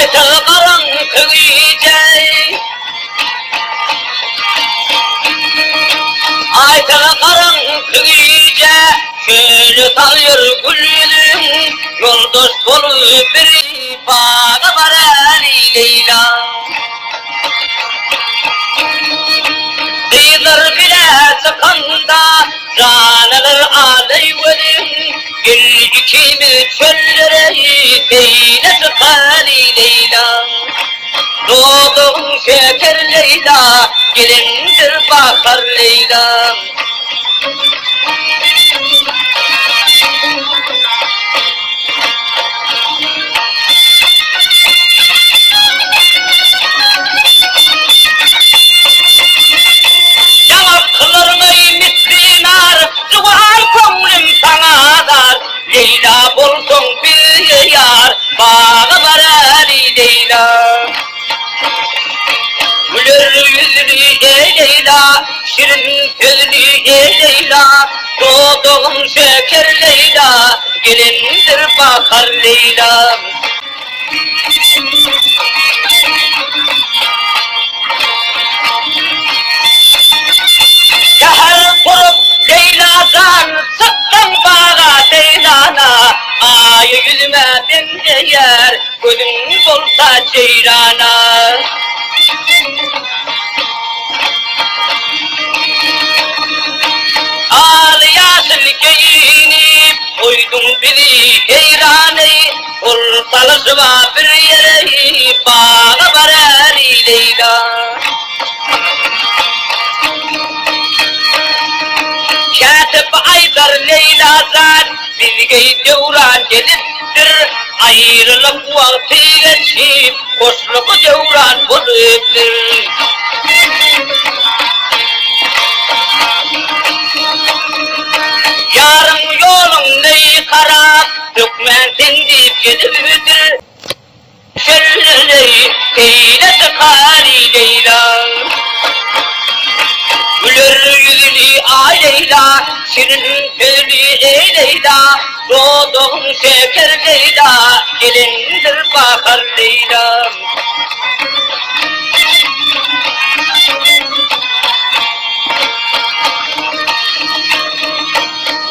Ayta karanlık iyice, ayta karanlık iyice, şöyle talıyor gülüm, yoldaş bulup biri bağa varali Leyla. Dıyılır bile sıkanda, canalar aleyvelim, gel ikimi çöllere, beyle sıkali Leyla. Doğdum şeker Leyla, gelindir bakar Leyla. Yanaklarını mislinar, duvar komlim sana dar. Leyla bulsun bir yar, bağı var Ali Leyla. Gülür yüzlü ey Leyla, şirin gözlü ey Leyla. Doğduğum şeker Leyla, gelindir bakar Leyla. Şehir kurup Leyla'dan sıktım bağa Leyla'na. Ay yüzüme benzeyer, gözüm olsa ceyrana. Ağlayasın giyinip, koydun beni heyrane. Ortalısı var bir yere, bağa var Ali Leyla. Katip Aydar Leyla'dan bilgi devran geliptir. Ayrılık vakti geçip hoşluk devran buluptur. Yarın yolun neyi kara, dökmensin deyip geliptir. Şöyle eyle tıkari Leyla. Gülür yüzlü ay Leyla, şirin gözlü ey Leyla. Doğduğum şeker Leyla, gelindir bakar Leyla.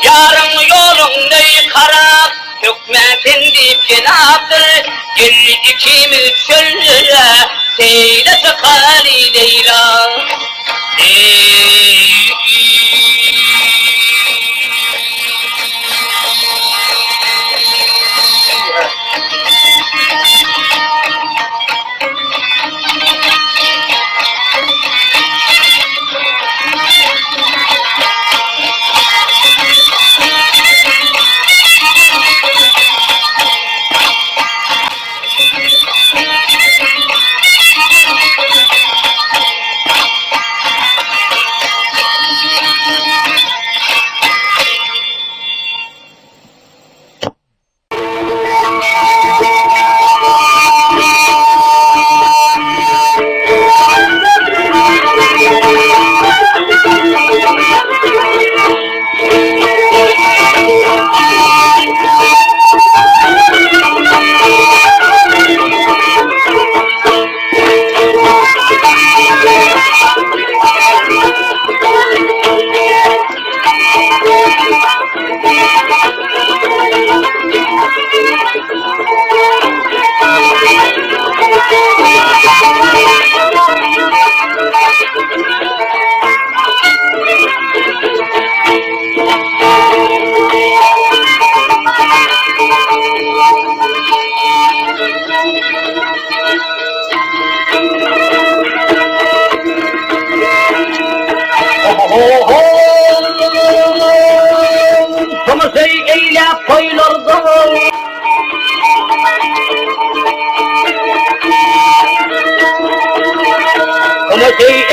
Yarın yolun neyi kara, dökmesin deyip cenaptır. Gel ikimiz çöllere, seyle tıkali Leyla.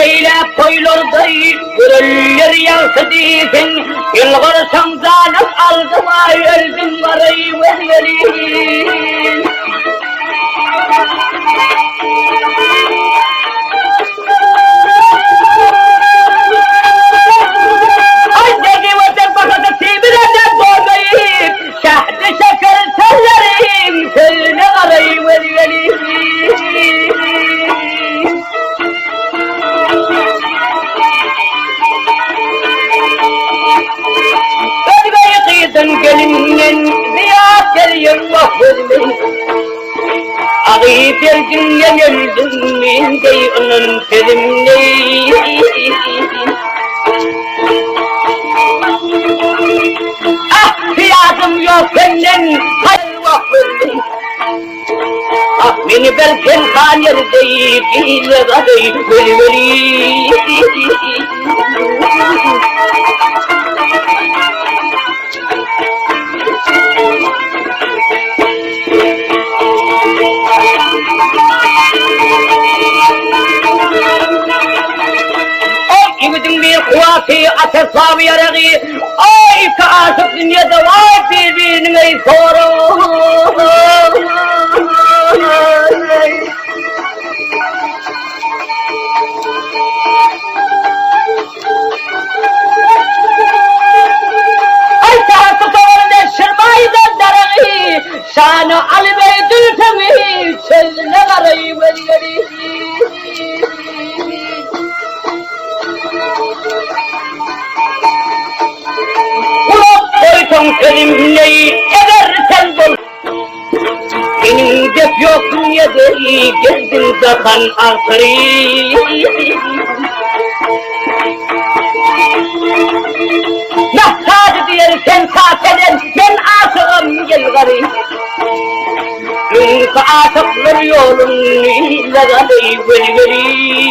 eyle koyulurday Gürüller yankı değilsin Yılgır sanzanıp aldıma öldüm varayı vermeliyim Azdeki vatan bakıda sibireden doğrayıp Şahdı şeker sellerim Sözüne arayı vermeliyim vermeyin. Ağayı verdin yenildim min dey onun terimle. Ah fiyatım yok senden hayva vermeyin. Ah beni belken kanyer dey bile gadey vermeyin. İmidin bir kuvveti ateşlam yarığı. Ay kaşık dünyada var birbirinin ey soru. Ay kaşık doğru şırmaydan darığı. Şanı Ali Bey dürtemi çözüne karayı vergeri. Koytum elimneyi edersen bol. Benim def yoksun ya da gezdin zakan arkayı. Nasıl diyersen saateden ben aşığım yılgarı. Çünkü aşıklar yolun ilgari veri.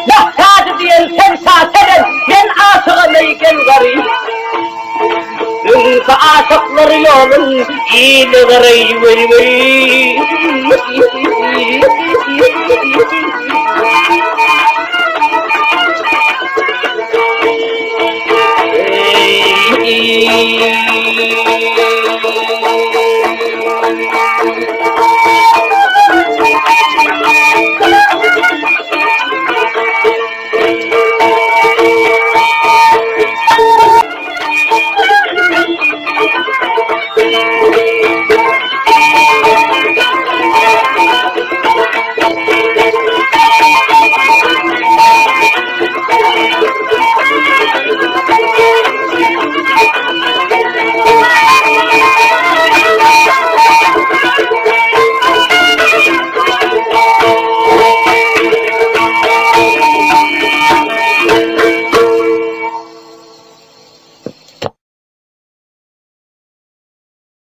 Nasıl diyersen saateden ben aşığım yılgarı. Çünkü aşıklar yolun ilgari veri.